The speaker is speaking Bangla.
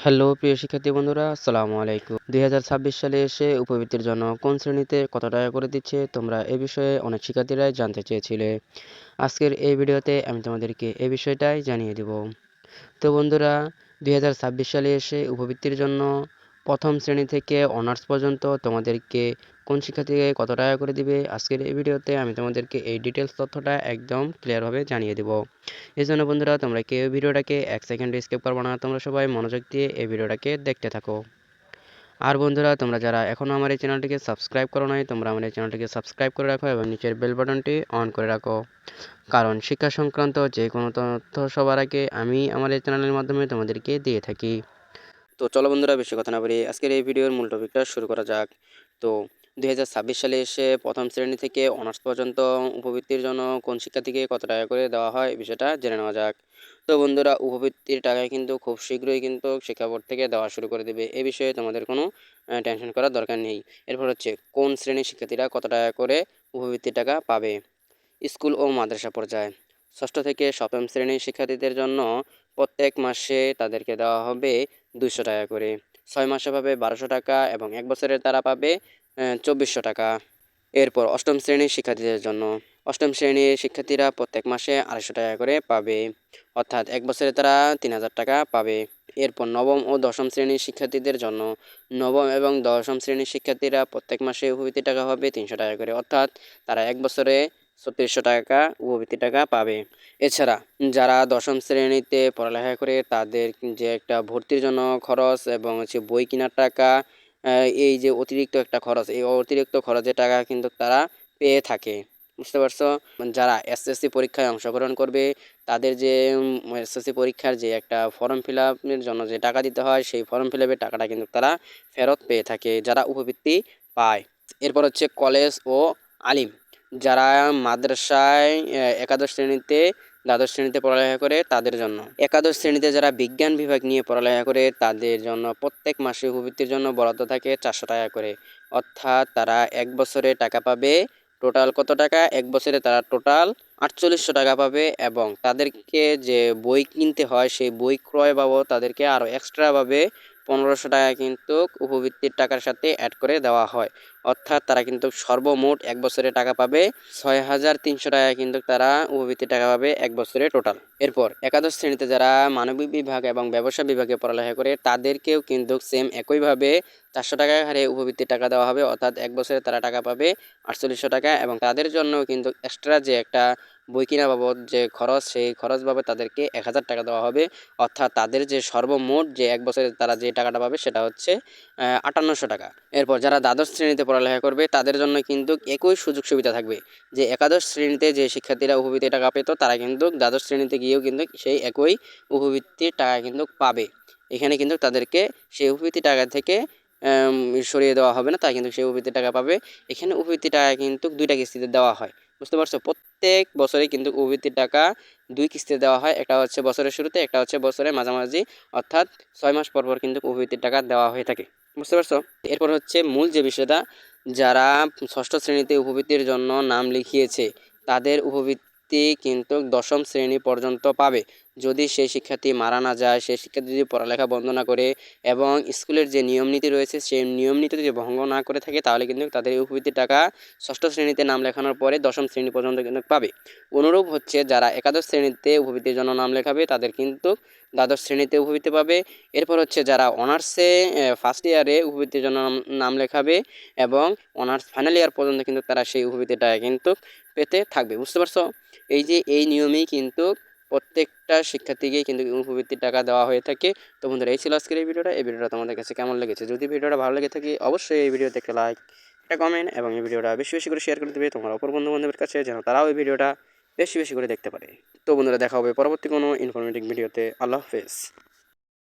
হ্যালো প্রিয় শিক্ষার্থী বন্ধুরা, আসসালামু আলাইকুম। 2026 সালে এসে উপবৃত্তির জন্য কোন শ্রেণীতে কত টাকা করে দিচ্ছে তোমরা এ বিষয়ে অনেক শিক্ষার্থীরাই জানতে চেয়েছিলে। আজকের এই ভিডিওতে আমি তোমাদেরকে এই বিষয়টাই জানিয়ে দেব। তো বন্ধুরা, 2026 সালে এসে উপবৃত্তির জন্য প্রথম শ্রেণী থেকে অনার্স পর্যন্ত তোমাদেরকে কোন শিক্ষার্থীকে কত টাকা করে দিবে, আজকের এই ভিডিওতে আমি তোমাদেরকে এই ডিটেলস তথ্যটা একদম ক্লিয়ারভাবে জানিয়ে দেব। এই জন্য বন্ধুরা, তোমরা কেউ ভিডিওটাকে 1 সেকেন্ড স্কিপ করবে না, তোমরা সবাই মনোযোগ দিয়ে এই ভিডিওটাকে দেখতে থাকো। আর বন্ধুরা, তোমরা যারা এখনও আমার এই চ্যানেলটিকে সাবস্ক্রাইব করো নাই, তোমরা আমার এই চ্যানেলটিকে সাবস্ক্রাইব করে রাখো এবং নিচের বেল বাটনটি অন করে রাখো, কারণ শিক্ষা সংক্রান্ত যে কোনো তথ্য সবার আগে আমি আমার এই চ্যানেলের মাধ্যমে তোমাদেরকে দিয়ে থাকি। তো চলো বন্ধুরা, বেশি কথা না বলি, আজকের এই ভিডিওর মূল টপিকটা শুরু করা যাক। তো 2026 সালে এসে প্রথম শ্রেণী থেকে অনার্স পর্যন্ত উপবৃত্তির জন্য কোন শিক্ষার্থীকে কত টাকা করে দেওয়া হয় এই বিষয়টা জেনে নেওয়া যাক। তো বন্ধুরা, উপবৃত্তির টাকা কিন্তু খুব শীঘ্রই কিন্তু শিক্ষা বোর্ড থেকে দেওয়া শুরু করে দেবে, এ বিষয়ে তোমাদের কোনো টেনশন করার দরকার নেই। এরপর হচ্ছে কোন শ্রেণীর শিক্ষার্থীরা কত টাকা করে উপবৃত্তির টাকা পাবে। স্কুল ও মাদ্রাসা পর্যায়ে ষষ্ঠ থেকে সপ্তম শ্রেণীর শিক্ষার্থীদের জন্য প্রত্যেক মাসে তাদেরকে দেওয়া হবে 200 টাকা করে। 6 মাসে পাবে 1200 টাকা এবং 1 বছরের তারা পাবে 2400 টাকা। এরপর অষ্টম শ্রেণীর শিক্ষার্থীদের জন্য অষ্টম শ্রেণীর শিক্ষার্থীরা প্রত্যেক মাসে 250 টাকা করে পাবে, অর্থাৎ 1 বছরে তারা 3000 টাকা পাবে। এরপর নবম ও দশম শ্রেণীর শিক্ষার্থীদের জন্য নবম এবং দশম শ্রেণীর শিক্ষার্থীরা প্রত্যেক মাসে উপবৃত্তি টাকা হবে 300 টাকা করে, অর্থাৎ তারা 1 বছরে 3600 টাকা উপবৃত্তি টাকা পাবে। এছাড়া যারা দশম শ্রেণীতে পড়ালেখা করে তাদের যে একটা ভর্তির জন্য খরচ এবং হচ্ছে বই কেনার টাকা, এই যে অতিরিক্ত একটা খরচ, এই অতিরিক্ত খরচের টাকা কিন্তু তারা পেয়ে থাকে। বুঝতে পারছো? যারা এসএসসি পরীক্ষায় অংশগ্রহণ করবে তাদের যে এসএসসি পরীক্ষার যে একটা ফর্ম ফিল আপের জন্য যে টাকা দিতে হয়, সেই ফর্ম ফিল আপের টাকাটা কিন্তু তারা ফেরত পেয়ে থাকে যারা উপবৃত্তি পায়। এরপর হচ্ছে কলেজ ও আলিম, যারা মাদ্রাসায় একাদশ শ্রেণীতে দ্বাদশ শ্রেণীতে পড়ালেখা করে তাদের জন্য, একাদশ শ্রেণীতে যারা বিজ্ঞান বিভাগ নিয়ে পড়ালেখা করে তাদের জন্য প্রত্যেক মাসে উপবৃত্তির জন্য বরাদ্দ থাকে 400 টাকা করে, অর্থাৎ তারা 1 বছরে টাকা পাবে টোটাল কত টাকা, 1 বছরে তারা টোটাল 4800 টাকা পাবে এবং তাদেরকে যে বই কিনতে হয় সেই বই ক্রয় বাবদ তাদেরকে আরও এক্সট্রাভাবে 1500 টাকা কিন্তু উপবৃত্তির টাকার সাথে অ্যাড করে দেওয়া হয়, অর্থাৎ তারা কিন্তু সর্বমোট 1 বছরে টাকা পাবে 6300 টাকা কিন্তু তারা উপবৃত্তির টাকা পাবে 1 বছরে টোটাল। এরপর একাদশ শ্রেণীতে যারা মানবিক বিভাগ এবং ব্যবসা বিভাগে পড়ালেখা করে তাদেরকেও কিন্তু সেম একইভাবে 400 টাকা হারে উপবৃত্তির টাকা দেওয়া হবে, অর্থাৎ 1 বছরে তারা টাকা পাবে 4800 টাকা এবং তাদের জন্য কিন্তু এক্সট্রা যে একটা বই কিনা বাবদ যে খরচ, সেই খরচ বাবদ তাদেরকে 1000 টাকা দেওয়া হবে, অর্থাৎ তাদের যে সর্বমোট যে 1 বছরে তারা যে টাকাটা পাবে সেটা হচ্ছে 5800 টাকা। এরপর যারা দ্বাদশ শ্রেণীতে পড়ালেখা করবে তাদের জন্য কিন্তু একই সুযোগ সুবিধা থাকবে, যে একাদশ শ্রেণীতে যে শিক্ষার্থীরা উপবৃত্তির টাকা পেত তারা কিন্তু দ্বাদশ শ্রেণীতে গিয়েও কিন্তু সেই একই উপবৃত্তির টাকা কিন্তু পাবে। এখানে কিন্তু তাদেরকে সেই উপবৃত্তির টাকা থেকে সরিয়ে দেওয়া হবে না, তারা কিন্তু সেই উপবৃত্তির টাকা পাবে। এখানে উপবৃত্তির টাকা কিন্তু 2টা কিস্তিতে দেওয়া হয়। বুঝতে পারছো? প্রত্যেক বছরে কিন্তু উপবৃত্তির টাকা 2 কিস্তিতে দেওয়া হয়, একটা হচ্ছে বছরের শুরুতে, একটা হচ্ছে বছরের মাঝামাঝি, অর্থাৎ 6 মাস পর পর কিন্তু উপবৃত্তির টাকা দেওয়া হয়ে থাকে। বুঝতে পারছো? এরপর হচ্ছে মূল যে বিষয়টা, যারা ষষ্ঠ শ্রেণীতে উপবৃত্তির জন্য নাম লিখিয়েছে তাদের উপবৃত্তি কিন্তু দশম শ্রেণী পর্যন্ত পাবে। যদি সেই শিক্ষার্থী মারা না যায়, সেই শিক্ষার্থী যদি পড়ালেখা বন্ধ না করে এবং স্কুলের যে নিয়ম নীতি রয়েছে সেই নিয়ম নীতি যদি ভঙ্গ না করে থাকে, তাহলে কিন্তু তাদের এই উপবৃত্তির টাকা ষষ্ঠ শ্রেণীতে নাম লেখানোর পরে দশম শ্রেণী পর্যন্ত কিন্তু পাবে। অনুরূপ হচ্ছে যারা একাদশ শ্রেণীতে উপবৃত্তির জন্য নাম লেখাবে তাদের কিন্তু দ্বাদশ শ্রেণীতে উপবৃত্তি পাবে। এরপর হচ্ছে যারা অনার্সে ফার্স্ট ইয়ারে উপবৃত্তির জন্য নাম লেখাবে এবং অনার্স ফাইনাল ইয়ার পর্যন্ত কিন্তু তারা সেই উপবৃত্তিটা কিন্তু পেতে থাকবে। বুঝতে পারছো? এই যে এই নিয়মেই কিন্তু প্রত্যেকটা শিক্ষার্থীকেই কিন্তু উপবৃত্তির টাকা দেওয়া হয়ে থাকে। তো বন্ধুরা, এই ছিল আজকের এই ভিডিওটা। এই ভিডিওটা তোমাদের কাছে কেমন লেগেছে? যদি ভিডিওটা ভালো লেগে থাকে অবশ্যই এই ভিডিওতে একটা লাইক, একটা কমেন্ট এবং এই ভিডিওটা বেশি বেশি করে শেয়ার করে দেবে তোমার অপর বন্ধু বান্ধবের কাছে, যেন তারাও এই ভিডিওটা বেশি বেশি করে দেখতে পারে। তো বন্ধুরা, দেখা হবে পরবর্তী কোনো ইনফরমেটিভ ভিডিওতে। আল্লাহ হাফেজ।